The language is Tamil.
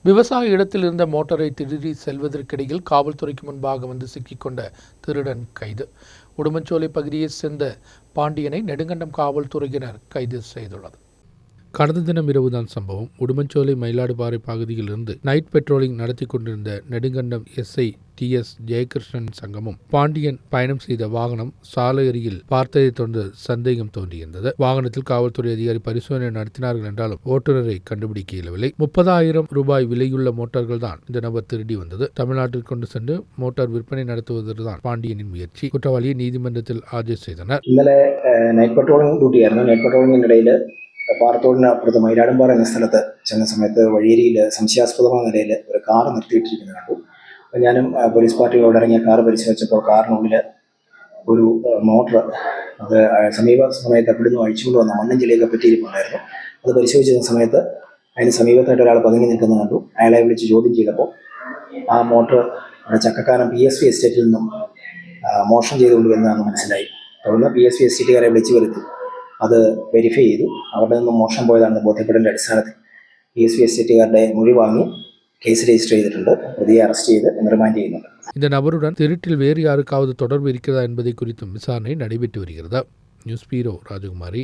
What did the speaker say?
விவசாய இடத்தில் இருந்த மோட்டாரை திருடி செல்வதற்கிடையில் காவல்துறைக்கு முன்பாக வந்து சிக்கிக்கொண்ட திருடன் கைது. உடுமஞ்சோலை பகுதியைச் சேர்ந்த பாண்டியனை நெடுங்கண்டம் காவல்துறையினர் கைது செய்துள்ளது. கடந்த தினம் இரவுதான் சம்பவம். உடுமஞ்சோலை மயிலாடுபாறை பகுதியிலிருந்து நைட் பெட்ரோலிங் நடத்தி கொண்டிருந்த நெடுங்கண்டம் SI TS ஜெயகிருஷ்ணன் சங்கமும் பாண்டியன் பயணம் செய்த வாகனம் சாலை அருகில் பார்த்ததை தொடர்ந்து சந்தேகம் தோன்றியிருந்தது. வாகனத்தில் காவல்துறை அதிகாரி பரிசோதனை நடத்தினார்கள் என்றாலும் ஓட்டுநரை கண்டுபிடிக்க இயலவில்லை. 30,000 ரூபாய் விலையுள்ள மோட்டார்கள் தான் இந்த நபர் திருடி வந்தது. தமிழ்நாட்டில் கொண்டு சென்று மோட்டார் விற்பனை நடத்துவதுதான் பாண்டியனின் முயற்சி. குற்றவாளியை நீதிமன்றத்தில் ஆஜர் செய்தனர். ഇന്നലെ നൈറ്റ് പെട്രോളിംഗ് ഡ്യൂട്ടിയായിരുന്നു. നൈറ്റ് പെട്രോളിംഗിനിടയിൽ പാറത്തോടിന് അപ്പുറത്ത് മയിലാടുംപാറ എന്ന സ്ഥലത്ത് ചെന്ന സമയത്ത് വഴിയരിയിൽ സംശയാസ്പദമായ നിലയിൽ ഒരു കാർ നിർത്തിയിട്ടിരിക്കുന്നത് കണ്ടു. അപ്പോൾ ഞാനും പോലീസ് പാർട്ടിയോട് ഇറങ്ങിയ കാർ പരിശോധിച്ചപ്പോൾ കാറിനുള്ളിൽ ഒരു മോട്ടർ അത് സമീപ സമയത്ത് അവിടുന്ന് അഴിച്ചുകൊണ്ട് വന്ന മണ്ണഞ്ചിലേക്ക് പറ്റിയിരിപ്പുണ്ടായിരുന്നു. അത് പരിശോധിച്ച സമയത്ത് അതിന് സമീപത്തായിട്ട് ഒരാൾ പതുങ്ങി നിൽക്കുന്നത് കണ്ടു. അയാളെ വിളിച്ച് ചോദ്യം ചെയ്തപ്പോൾ ആ മോട്ടർ ചക്കക്കാനം PSV എസ്റ്റേറ്റിൽ നിന്നും മോഷണം ചെയ്തുകൊണ്ട് വരുന്നതാണെന്ന് മനസ്സിലായി. തുടർന്ന് PSV എസ്റ്റേറ്റുകാരെ വിളിച്ചു വരുത്തി അത് വെരിഫൈ ചെയ്തു. അവിടെ നിന്ന് മോഷണം പോയതാണെന്ന് ബോധ്യപ്പെടേണ്ട അടിസ്ഥാനത്തിൽ PSV എസ്റ്റേറ്റുകാരുടെ മൊഴി വാങ്ങി കേസ് രജിസ്റ്റർ ചെയ്തിട്ടുണ്ട്. പ്രതിയെ അറസ്റ്റ് ചെയ്ത് റിമാൻഡ് ചെയ്യുന്നുണ്ട്. இந்த நபருடன் திருட்டில் வேறு யாருக்காவது தொடர்பு இருக்கிறதா என்பதை குறித்தும் விசாரணை நடைபெற்று வருகிறது. நியூஸ் பீரோ ராஜகுமாரி.